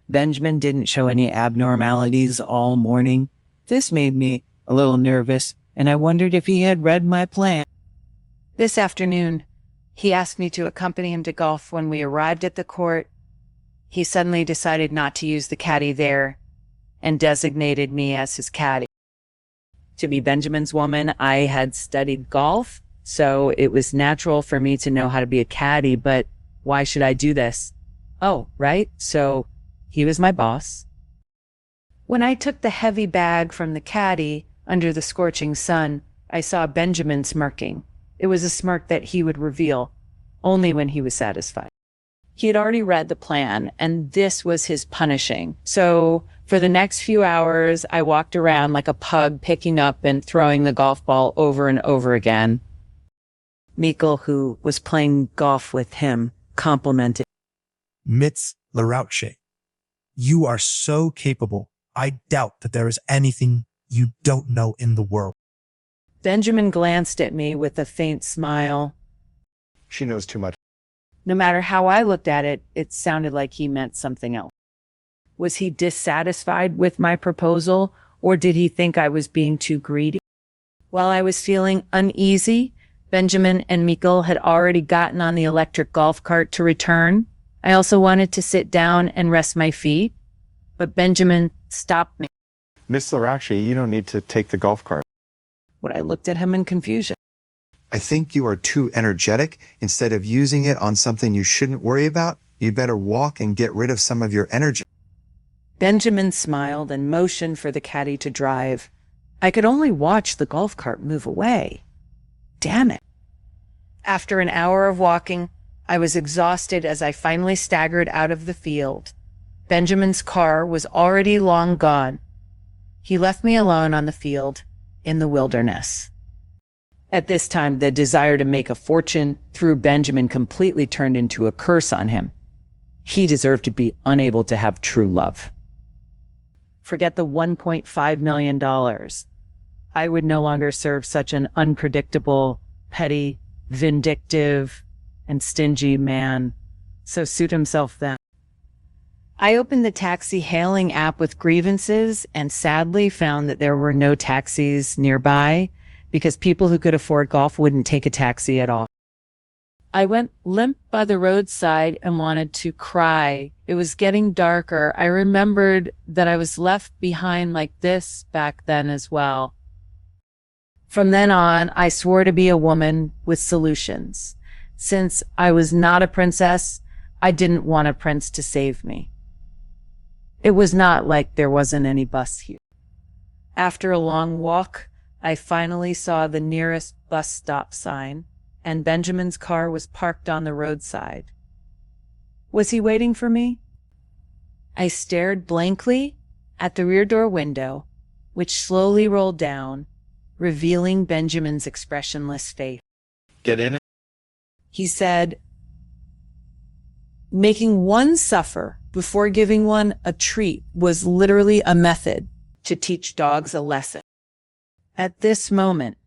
Benjamin didn't show any abnormalities all morning. This made me a little nervous, and I wondered if he had read my plan. This afternoon, he asked me to accompany him to golf. When we arrived at the court, he suddenly decided not to use the caddy there and designated me as his caddy. To be Benjamin's woman, I had studied golf, so it was natural for me to know how to be a caddy, but why should I do this? Oh, right, so he was my boss. When I took the heavy bag from the caddy under the scorching sun, I saw Benjamin smirking. It was a smirk that he would reveal only when he was satisfied. He had already read the plan, and this was his punishing. So for the next few hours, I walked around like a pug, picking up and throwing the golf ball over and over again. Mikkel, who was playing golf with him, complimented. Miss Larouche, you are so capable. I doubt that there is anything you don't know in the world. Benjamin glanced at me with a faint smile. She knows too much. No matter how I looked at it, it sounded like he meant something else. Was he dissatisfied with my proposal, or did he think I was being too greedy? While I was feeling uneasy, Benjamin and Mikkel had already gotten on the electric golf cart to return. I also wanted to sit down and rest my feet, but Benjamin stopped me. Miss Larouche, you don't need to take the golf cart. When I looked at him in confusion. I think you are too energetic. Instead of using it on something you shouldn't worry about, you'd better walk and get rid of some of your energy. Benjamin smiled and motioned for the caddy to drive. I could only watch the golf cart move away. Damn it. After an hour of walking, I was exhausted as I finally staggered out of the field. Benjamin's car was already long gone. He left me alone on the field in the wilderness. At this time, the desire to make a fortune through Benjamin completely turned into a curse on him. He deserved to be unable to have true love. Forget the $1.5 million. I would no longer serve such an unpredictable, petty, vindictive, and stingy man. So suit himself then. I opened the taxi hailing app with grievances and sadly found that there were no taxis nearby because people who could afford golf wouldn't take a taxi at all. I went limp by the roadside and wanted to cry. It was getting darker. I remembered that I was left behind like this back then as well. From then on, I swore to be a woman with solutions. Since I was not a princess, I didn't want a prince to save me. It was not like there wasn't any bus here. After a long walk, I finally saw the nearest bus stop sign, and Benjamin's car was parked on the roadside. Was he waiting for me? I stared blankly at the rear door window, which slowly rolled down, revealing Benjamin's expressionless face. Get in it. He said, "Making one suffer before giving one a treat was literally a method to teach dogs a lesson." At this moment,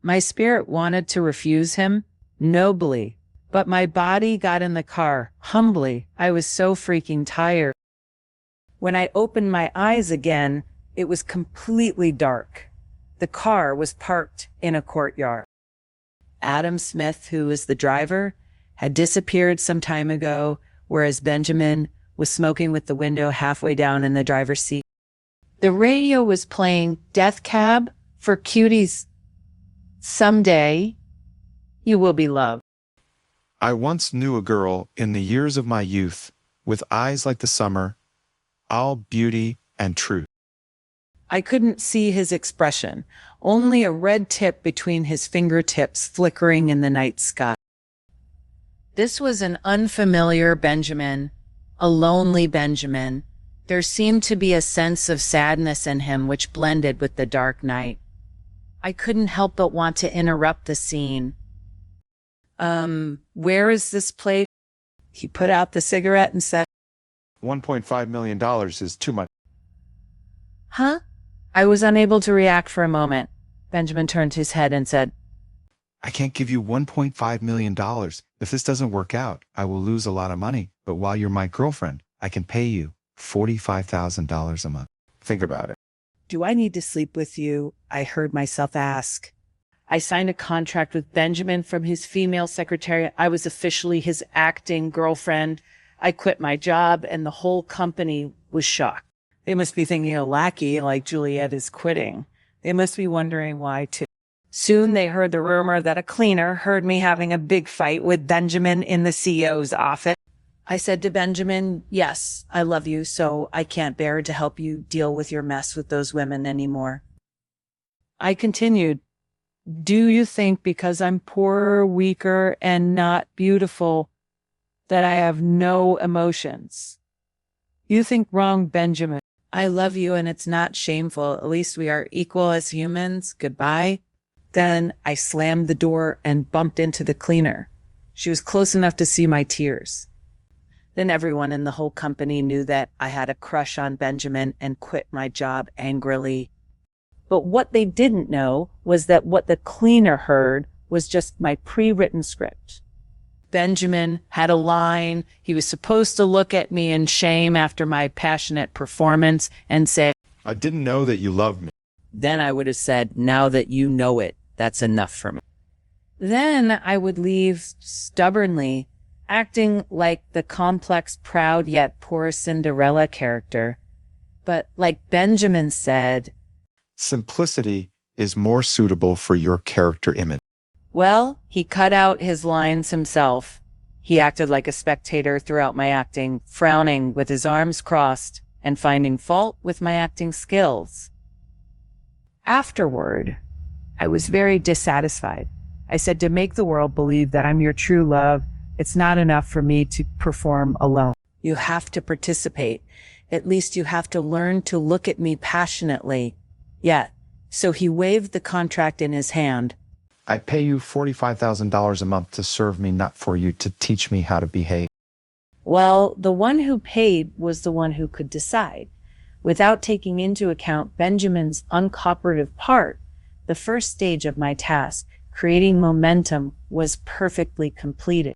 my spirit wanted to refuse him nobly, but my body got in the car humbly. I was so freaking tired. When I opened my eyes again, it was completely dark. The car was parked in a courtyard. Adam Smith, who was the driver, had disappeared some time ago, whereas Benjamin was smoking with the window halfway down in the driver's seat. The radio was playing Death Cab for Cuties. Someday, you will be loved. I once knew a girl in the years of my youth, with eyes like the summer, all beauty and truth. I couldn't see his expression, only a red tip between his fingertips flickering in the night sky. This was an unfamiliar Benjamin, a lonely Benjamin. There seemed to be a sense of sadness in him which blended with the dark night. I couldn't help but want to interrupt the scene. Where is this place? He put out the cigarette and said, $1.5 million is too much. Huh? I was unable to react for a moment. Benjamin turned his head and said, I can't give you $1.5 million. If this doesn't work out, I will lose a lot of money. But while you're my girlfriend, I can pay you $45,000 a month. Think about it. Do I need to sleep with you? I heard myself ask. I signed a contract with Benjamin from his female secretary. I was officially his acting girlfriend. I quit my job and the whole company was shocked. They must be thinking a lackey like Juliet is quitting. They must be wondering why too. Soon they heard the rumor that a cleaner heard me having a big fight with Benjamin in the CEO's office. I said to Benjamin, yes, I love you, so I can't bear to help you deal with your mess with those women anymore. I continued, do you think because I'm poorer, weaker, and not beautiful that I have no emotions? You think wrong, Benjamin. I love you and it's not shameful. At least we are equal as humans. Goodbye. Then I slammed the door and bumped into the cleaner. She was close enough to see my tears. Then everyone in the whole company knew that I had a crush on Benjamin and quit my job angrily. But what they didn't know was that what the cleaner heard was just my pre-written script. Benjamin had a line. He was supposed to look at me in shame after my passionate performance and say, I didn't know that you loved me. Then I would have said, now that you know it, that's enough for me. Then I would leave stubbornly, acting like the complex, proud, yet poor Cinderella character. But like Benjamin said, Simplicity is more suitable for your character image. well, he cut out his lines himself. He acted like a spectator throughout my acting, frowning with his arms crossed and finding fault with my acting skills. Afterward, I was very dissatisfied. I said, to make the world believe that I'm your true love, it's not enough for me to perform alone. You have to participate. At least you have to learn to look at me passionately. Yeah. So he waved the contract in his hand. I pay you $45,000 a month to serve me, not for you to teach me how to behave. Well, the one who paid was the one who could decide. Without taking into account Benjamin's uncooperative part, the first stage of my task, creating momentum, was perfectly completed.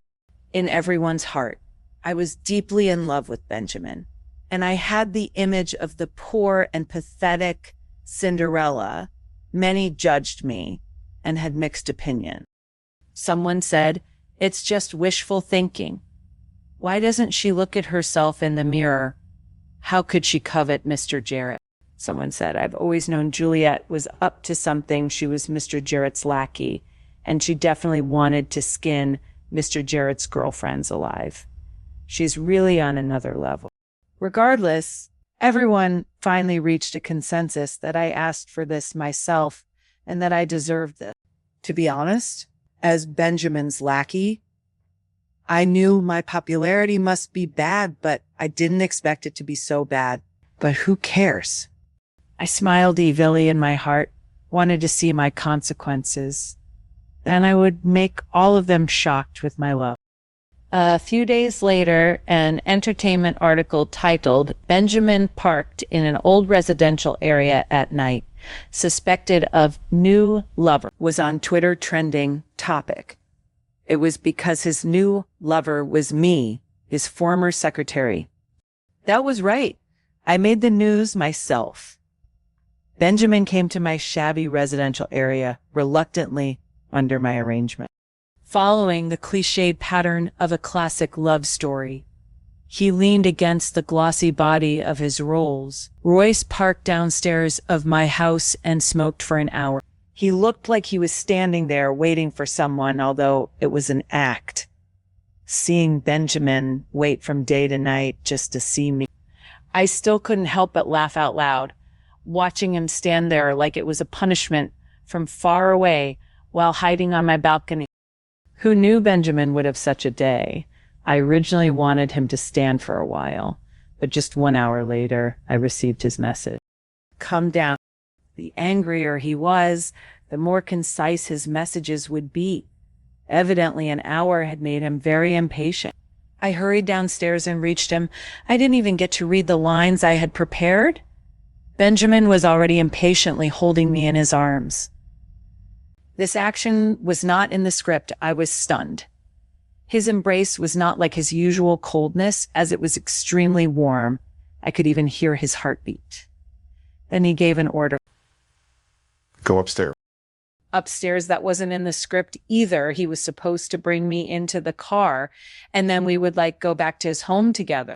In everyone's heart, I was deeply in love with Benjamin, and I had the image of the poor and pathetic Cinderella. Many judged me and had mixed opinion. Someone said, it's just wishful thinking. Why doesn't she look at herself in the mirror? How could she covet Mr. Jarrett? Someone said, I've always known Juliet was up to something. She was Mr. Jarrett's lackey, and she definitely wanted to skin Mr. Jarrett's girlfriends alive. She's really on another level. Regardless, everyone finally reached a consensus that I asked for this myself and that I deserved this. To be honest, as Benjamin's lackey, I knew my popularity must be bad, but I didn't expect it to be so bad. But who cares? I smiled evilly in my heart, wanted to see my consequences. Then I would make all of them shocked with my love. A few days later, an entertainment article titled, Benjamin Parked in an Old Residential Area at Night, Suspected of New Lover, was on Twitter trending topic. It was because his new lover was me, his former secretary. That was right. I made the news myself. Benjamin came to my shabby residential area reluctantly under my arrangement. Following the cliched pattern of a classic love story, he leaned against the glossy body of his Rolls Royce parked downstairs of my house and smoked for an hour. He looked like he was standing there waiting for someone, although it was an act. Seeing Benjamin wait from day to night just to see me, I still couldn't help but laugh out loud, watching him stand there like it was a punishment from far away while hiding on my balcony. Who knew Benjamin would have such a day? I originally wanted him to stand for a while, but just 1 hour later, I received his message. Come down. The angrier he was, the more concise his messages would be. Evidently, an hour had made him very impatient. I hurried downstairs and reached him. I didn't even get to read the lines I had prepared. Benjamin was already impatiently holding me in his arms. This action was not in the script. I was stunned. His embrace was not like his usual coldness, as it was extremely warm, I could even hear his heartbeat. Then he gave an order. Go upstairs. Upstairs, that wasn't in the script either. He was supposed to bring me into the car, and then we would go back to his home together.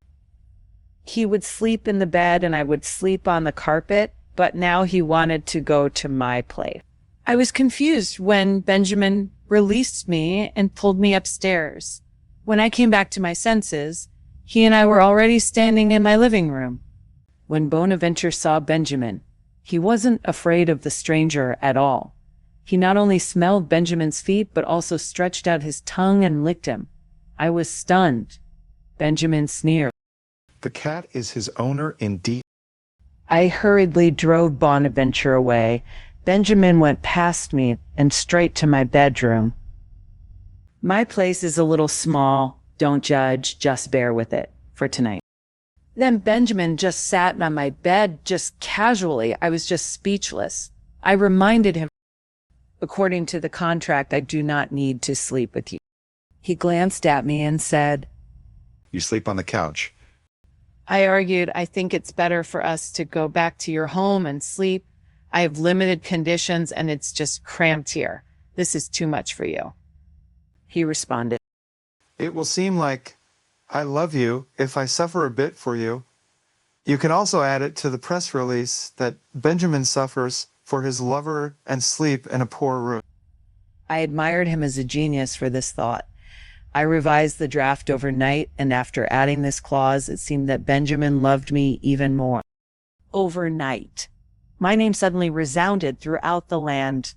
He would sleep in the bed and I would sleep on the carpet, but now he wanted to go to my place. I was confused when Benjamin released me and pulled me upstairs. When I came back to my senses, he and I were already standing in my living room. When Bonaventure saw Benjamin, he wasn't afraid of the stranger at all. He not only smelled Benjamin's feet, but also stretched out his tongue and licked him. I was stunned. Benjamin sneered. The cat is his owner indeed. I hurriedly drove Bonaventure away. Benjamin went past me and straight to my bedroom. My place is a little small. Don't judge, just bear with it for tonight. Then Benjamin just sat on my bed, just casually. I was just speechless. I reminded him, according to the contract, I do not need to sleep with you. He glanced at me and said, You sleep on the couch. I argued, I think it's better for us to go back to your home and sleep. I have limited conditions and it's just cramped here. This is too much for you. He responded, It will seem like I love you if I suffer a bit for you. You can also add it to the press release that Benjamin suffers for his lover and sleep in a poor room. I admired him as a genius for this thought. I revised the draft overnight, and after adding this clause, it seemed that Benjamin loved me even more. Overnight. My name suddenly resounded throughout the land.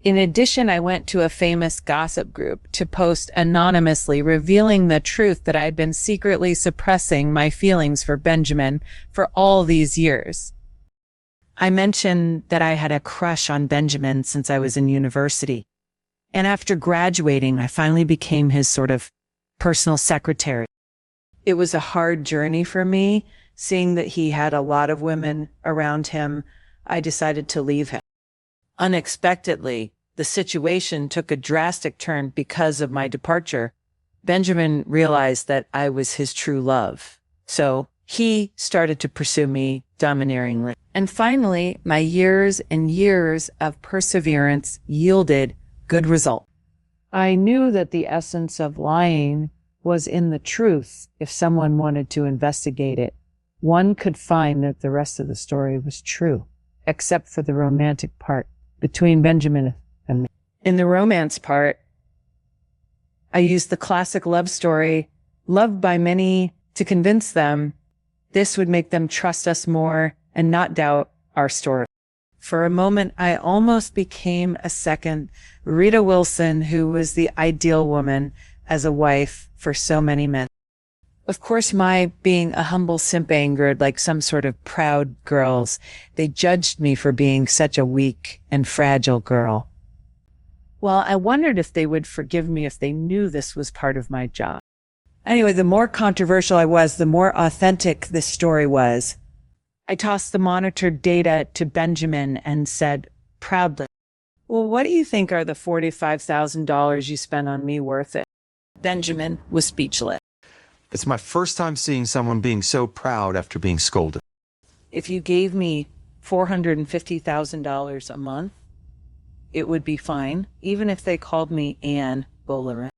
In addition, I went to a famous gossip group to post anonymously, revealing the truth that I had been secretly suppressing my feelings for Benjamin for all these years. I mentioned that I had a crush on Benjamin since I was in university. And after graduating, I finally became his sort of personal secretary. It was a hard journey for me, seeing that he had a lot of women around him. I decided to leave him. Unexpectedly, the situation took a drastic turn because of my departure. Benjamin realized that I was his true love. So he started to pursue me domineeringly. And finally, my years and years of perseverance yielded good result. I knew that the essence of lying was in the truth. If someone wanted to investigate it, one could find that the rest of the story was true, except for the romantic part between Benjamin and me. In the romance part, I used the classic love story, loved by many, to convince them this would make them trust us more and not doubt our story. For a moment, I almost became a second Rita Wilson, who was the ideal woman as a wife for so many men. Of course, my being a humble simp angered like some sort of proud girls. They judged me for being such a weak and fragile girl. Well, I wondered if they would forgive me if they knew this was part of my job. Anyway, the more controversial I was, the more authentic this story was. I tossed the monitored data to Benjamin and said proudly, well, what do you think are the $45,000 you spent on me worth it? Benjamin was speechless. It's my first time seeing someone being so proud after being scolded. If you gave me $450,000 a month, it would be fine, even if they called me Anne Boleyn.